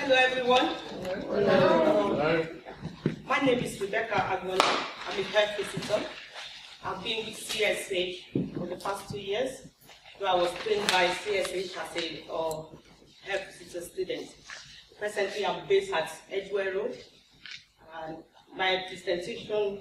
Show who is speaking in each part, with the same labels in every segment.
Speaker 1: Hello, everyone.
Speaker 2: Hello.
Speaker 1: My name is Rebecca Agbola. I'm a health visitor. I've been with CSH for the past 2 years, where I was trained by CSH as a health visitor student. Presently, I'm based at Edgware Road, and my presentation,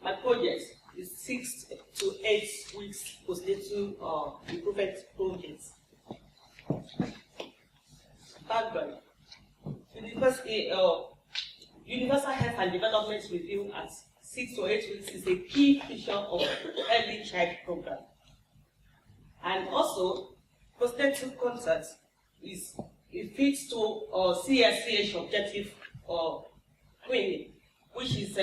Speaker 1: my project is 6 to 8 weeks postnatal improvement projects. Background. Universal Health and Development Review at 6 to 8 weeks is a key feature of early child program. And also, postnatal contact is it fits to CSCH objective training, which is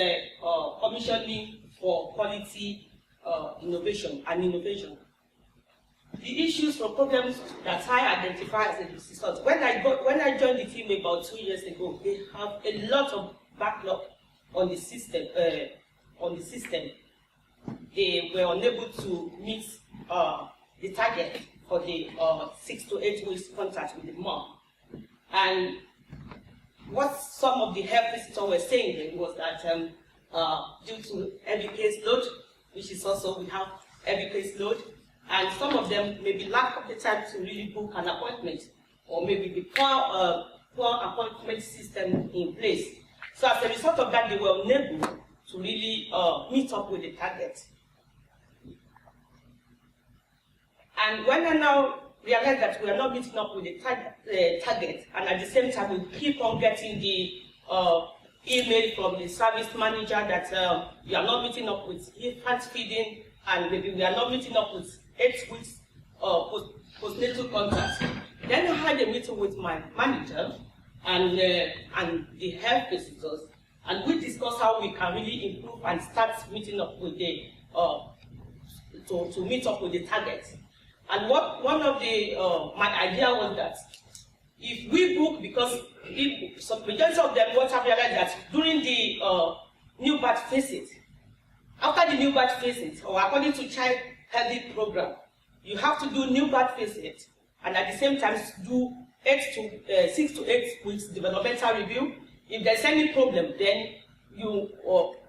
Speaker 1: commissioning for quality innovation. The issues or problems that I identify as a result. When I joined the team about 2 years ago, they have a lot of backlog on the system. They were unable to meet the target for the 6 to 8 weeks contact with the mom. And what some of the health visitors were saying then was that due to heavy case load, which is also we have heavy case load, and some of them maybe lack of the time to really book an appointment, or maybe the poor appointment system in place. So as a result of that, they were unable to really meet up with the target. And when I now realize that we are not meeting up with the target, and at the same time we keep on getting the email from the service manager that we are not meeting up with infant feeding, and maybe we are not meeting up with 8 weeks postnatal contact. Then I had a meeting with my manager and the health visitors, and we discussed how we can really improve and start meeting up with the to meet up with the target. And one of the my idea was that if we book, because some majority of them what have realized that during the new birth visit, after the new birth visit, or according to child healthy program, you have to do new birth visit, and at the same time do 6 to 8 weeks developmental review. If there's any problem, then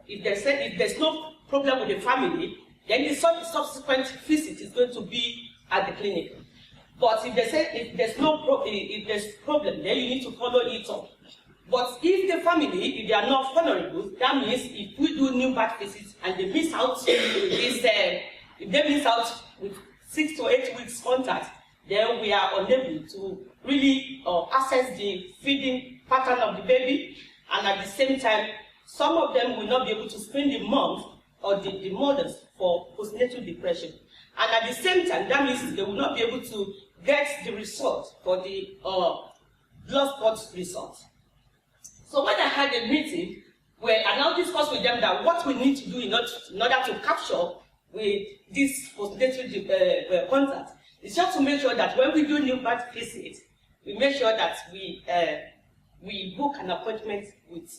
Speaker 1: if there's no problem with the family, then the subsequent visit is going to be at the clinic. But if there's problem, then you need to follow it up. But if the family, if they are not vulnerable, that means if we do new birth visits and they miss out with this, if they miss out with 6 to 8 weeks contact, then we are unable to really assess the feeding pattern of the baby, and at the same time, some of them will not be able to screen the moms or the mothers for postnatal depression. And at the same time, that means they will not be able to get the result for the blood spot result. So when I had a meeting, where I now discussed with them that what we need to do in order to capture with this postnatal contact is just to make sure that when we do new birth visit, we make sure that we book an appointment with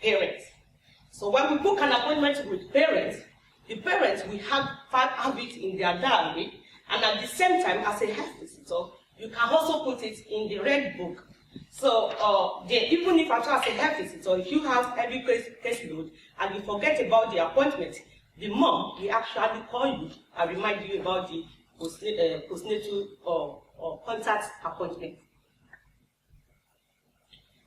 Speaker 1: parents. So when we book an appointment with parents, the parents will have it in their diary, and at the same time, as a health visitor, you can also put it in the red book. So even if as a health visitor, if you have heavy case load and you forget about the appointment, the mom will actually call you and remind you about the postnatal or contact appointment.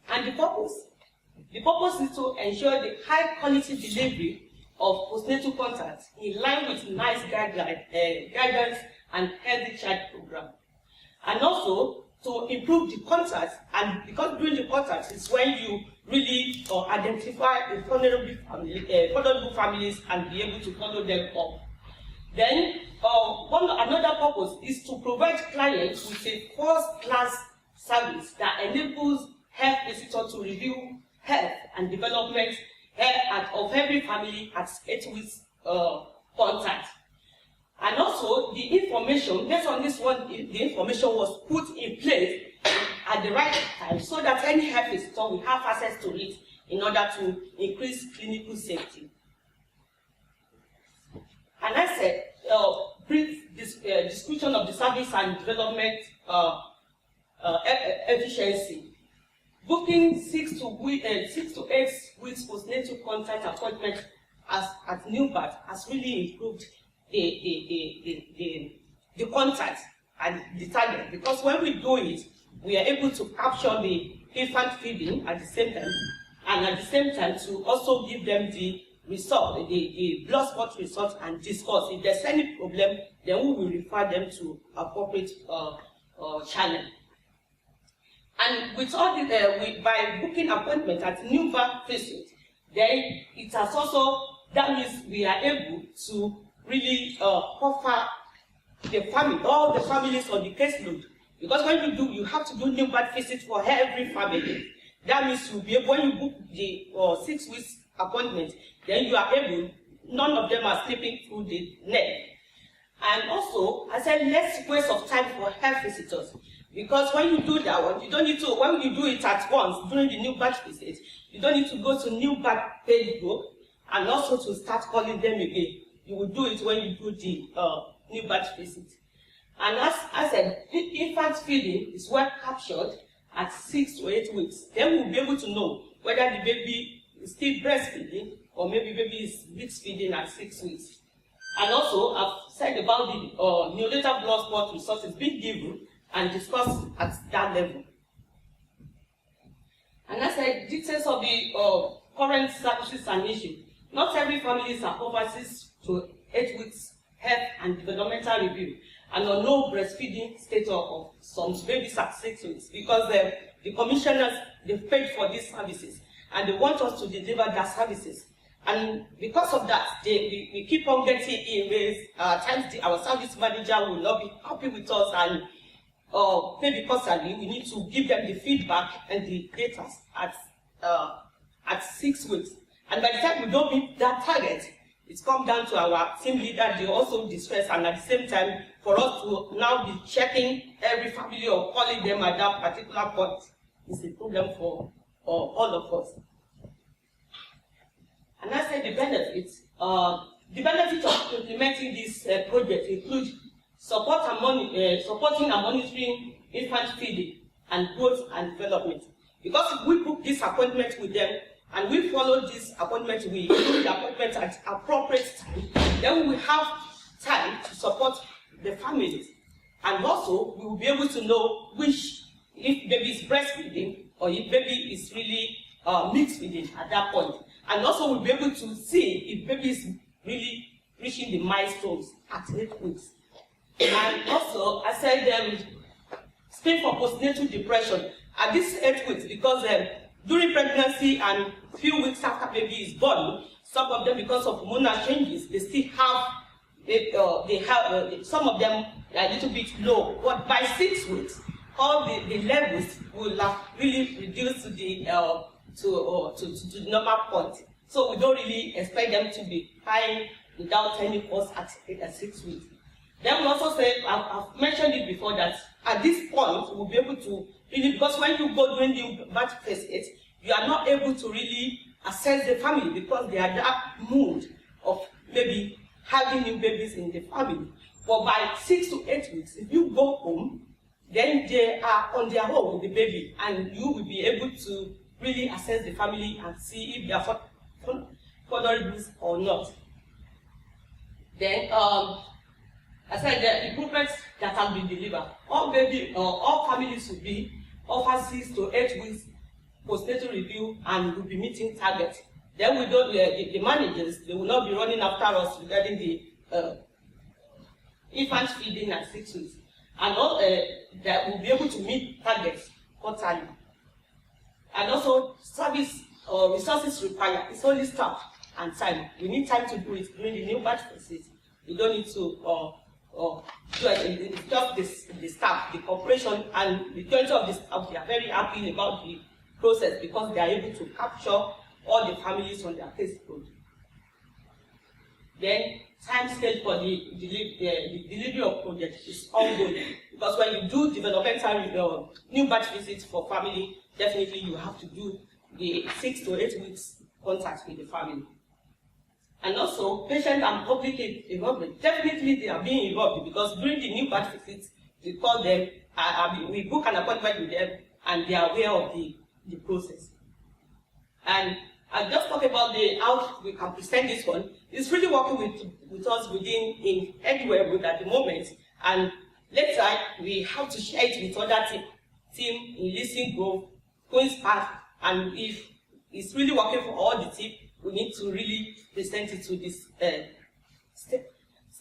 Speaker 1: And the purpose is to ensure the high quality delivery of postnatal contact in line with NICE guidelines and healthy child program. And also to improve the contact, and because during the contact is when you really identify the vulnerable families and be able to follow them up. Then another purpose is to provide clients with a first-class service that enables health visitors to review health and development of every family at 8 weeks contact. And also the information, based on this one, the information was put in place at the right time so that any health visitor will have access to it in order to increase clinical safety. And I said, brief description of the service and development efficiency. Booking 6 to 8 weeks postnatal contact appointment at new birth has really improved the contact and the target, because when we do it, we are able to capture the infant feeding at the same time, and at the same time to also give them the result, the blood spot result, and discuss if there's any problem. Then we will refer them to appropriate channel. And with all the by booking appointment at new birth visit, then it has also, that means we are able to really offer the family, all the families on the caseload. Because when you have to do new birth visit for every family. That means you'll be able, when you book the 6 weeks appointment, then you are able, none of them are slipping through the net. And also, I said less waste of time for health visitors. Because when you do that one, you don't need to, when you do it at once during the new birth visit, you don't need to go to new birth page book and also to start calling them again. You will do it when you do the new birth visit. And as I said, infant feeding is well captured at 6 to 8 weeks. Then we'll be able to know whether the baby is still breastfeeding or maybe baby is mixed feeding at 6 weeks. And also, I've said about the neonatal blood spot resources being given and discussed at that level. And I said, details of the current services and issues. Not every family is over 6 to 8 weeks health and developmental review, and on no breastfeeding status of some babies at 6 weeks, because the commissioners, they've paid for these services and they want us to deliver their services. And because of that, we keep on getting emails. Times our service manager will not be happy with us, and maybe constantly we need to give them the feedback and the data at 6 weeks. And by the time we don't meet that target, it's come down to our team leader, they also distress, and at the same time, for us to now be checking every family or calling them at that particular point is a problem for all of us. And I said the benefits. The benefits of implementing this project include supporting and monitoring infant feeding and growth and development. Because if we book this appointment with them and we follow this appointment, we do the appointment at appropriate time, then we will have time to support the families. And also, we will be able to know if baby is breastfeeding or if baby is really mixed feeding at that point. And also, we'll be able to see if baby is really reaching the milestones at 8 weeks. And also, I said, screen for postnatal depression at this 8 weeks, because during pregnancy and few weeks after baby is born, some of them, because of hormonal changes, they still have, some of them are a little bit low. But by 6 weeks, all the levels will have really reduced to the to the normal point. So we don't really expect them to be high without any cause at 6 weeks. Then we also say, I've mentioned it before, that at this point we'll be able to really, because when you go during the birth phase 8, you are not able to really assess the family because they are that mood of maybe having new babies in the family. But by 6 to 8 weeks, if you go home, then they are on their own with the baby, and you will be able to really assess the family and see if they are vulnerable or not. Then, I said the improvements that have been delivered. All families will be offered 6 to 8 weeks postnatal review and will be meeting targets. Then we don't, the managers, they will not be running after us regarding the infant feeding at 6 weeks. And all that will be able to meet targets quarterly. And also, service or resources required is only staff and time. We need time to do it during the new batch phase. We don't need to it's just the staff, the corporation, and the majority of the staff, they are very happy about the process because they are able to capture all the families on their case load. Then time scale for the delivery of projects is ongoing, because when you do developmental new batch visits for family, definitely you have to do the 6 to 8 weeks contact with the family. And also, patient and public involvement, definitely they are being involved, because during the new batch visits, we call them we book an appointment with them, and they are aware of the process. And I just talk about how we can present this one. It's really working with us in anywhere at the moment, and later we have to share it with other team in Leasing Grove, Queen's Park, and if it's really working for all the team, we need to really present it to these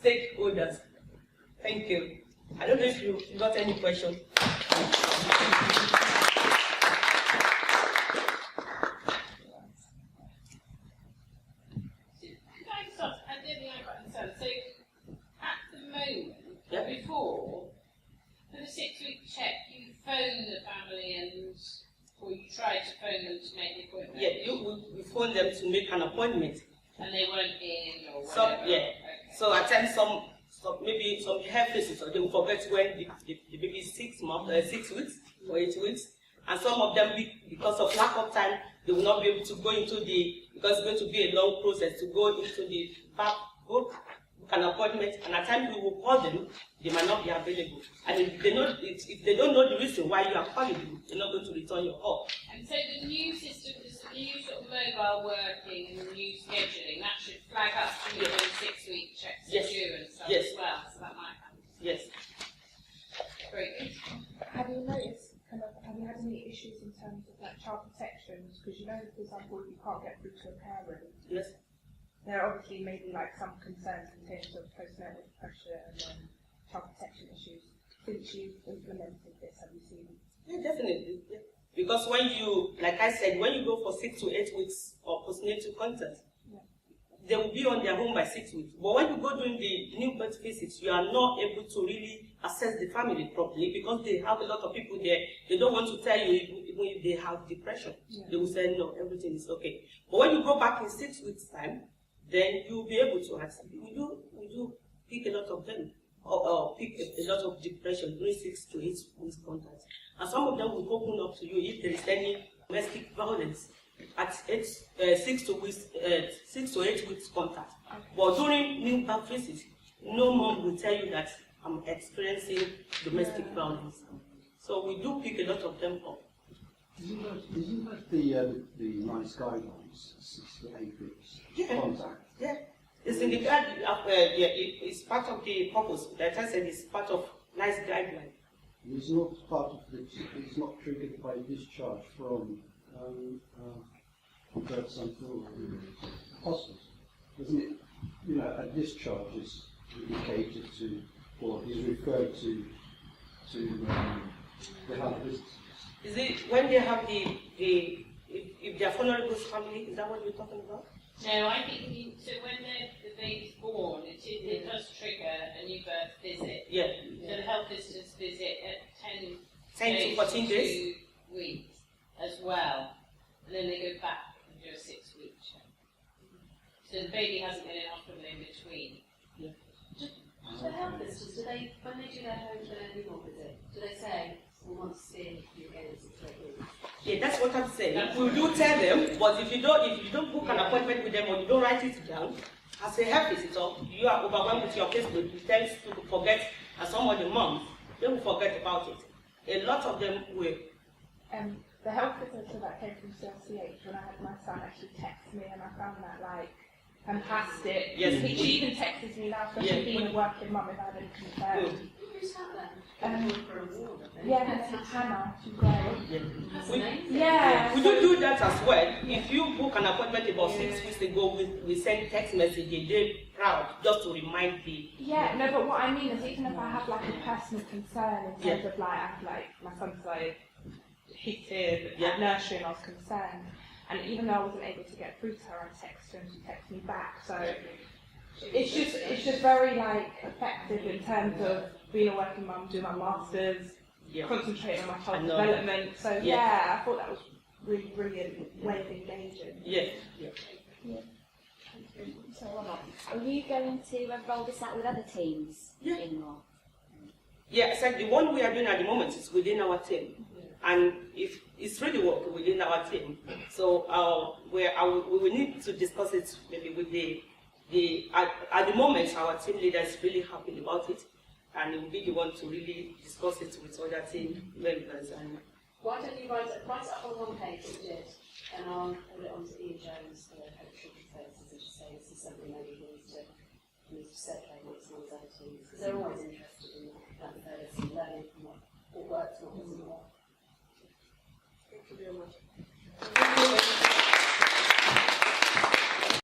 Speaker 1: stakeholders. Thank you. I don't know if you got any questions.
Speaker 3: Before, for the 6-week check, you phone the family or you tried to phone them to make the appointment?
Speaker 1: Yeah, we phone them to make an appointment.
Speaker 3: And they weren't in or whatever?
Speaker 1: Yeah.
Speaker 3: Okay.
Speaker 1: So at times maybe some health visitors, they will forget when the baby is 6 weeks or 8 weeks. And some of them, because of lack of time, they will not be able to go into because it's going to be a long process to go into the back book an appointment, and at times we will call them, they might not be available. And if they don't know the reason why you are calling them, they're not going to return your call.
Speaker 3: And so the new system, the new sort of mobile working and the new scheduling, that should flag up to you when 6-week checks are due and stuff as well, so that might happen.
Speaker 1: Yes.
Speaker 3: Very good.
Speaker 4: Have you noticed, have you had any issues in terms of like child protections? Because you know, for example, you can't get through to a parent.
Speaker 1: Yes.
Speaker 4: There obviously may be like some concerns in terms of postnatal depression and child protection issues. Since you've implemented this, have you seen?
Speaker 1: Yeah, definitely. Yeah. Because when you, like I said, when you go for 6 to 8 weeks of postnatal contact, they will be on their home by 6 weeks. But when you go during the new birth visits, you are not able to really assess the family properly because they have a lot of people there. They don't want to tell you even if they have depression. Yeah. They will say, no, everything is okay. But when you go back in 6 weeks' time, then you'll be able to answer. We do pick a lot of them, or pick a lot of depression during 6 to 8 weeks contact. And some of them will open up to you if there is any domestic violence at 6 to 8 weeks contact. Okay. But during new birth visits, no mom will tell you that I'm experiencing domestic violence. So we do pick a lot of them up.
Speaker 2: Isn't that the NICE guidelines, 6 to 8 weeks contact? Yeah,
Speaker 1: it's in the it's part of the purpose. That I said it's part of NICE guideline.
Speaker 2: It's not part of it's not triggered by discharge from birth center or hospital, isn't it? You know, a discharge is indicated to, or is referred to the health visitors.
Speaker 1: Is it when they have if they are vulnerable family? Is that what you're talking about?
Speaker 3: No, I think so. When the baby's born, it does trigger a new birth visit.
Speaker 1: Yeah.
Speaker 3: So the health visitors visit at
Speaker 1: 10 to 14 days,
Speaker 3: 2 weeks as well, and then they go back and do a 6-week check. So the baby hasn't been in hospital in between.
Speaker 1: Yeah.
Speaker 5: The health visitors, do they, when they do their home newborn visit, do they say, we want to see you again in 6 to 8 weeks?
Speaker 1: Yeah, that's what I'm saying. We do tell them, but if you don't book an appointment with them or you don't write it down, as a health visitor, you are overwhelmed with your caseload. You tend to forget, and some of the moms, they will forget about it. A lot of them will.
Speaker 4: The health visitor that came from CLCH, when I had my son actually text me, and I found that like fantastic.
Speaker 1: Yes.
Speaker 4: She even texts me now, especially being a working mum, if I had any concerns.
Speaker 5: Who's that then?
Speaker 4: Yeah, Hannah, she's great.
Speaker 1: Yeah. We do that as well. If you book an appointment about 6 weeks ago, we send text messages, they're proud, just to remind the...
Speaker 4: Yeah, no, but what I mean is even if I have like a personal concern in terms of like, I have like, my son's like heated at nursery and I was concerned, and even though I wasn't able to get through to her, I texted her and she texted me back, so it's just very like effective in terms of being a working mum, doing my masters, concentrating on my child's development. So I thought that was really brilliant way of engaging.
Speaker 6: So are you going to roll this out with other teams in your?
Speaker 1: Yeah, so the one we are doing at the moment is within our team, and if it's really working within our team, so we will need to discuss it maybe with at the moment our team leader is really happy about it. and he will be the one to really discuss it with other team members. And
Speaker 5: why don't you write it up on one page, what you did, and I'll put it onto Ian Jones, the head of children's services, and just say this is something maybe he needs to circulate amongst some of his other teams, because they're always interested in that service and learning from what works and what doesn't work.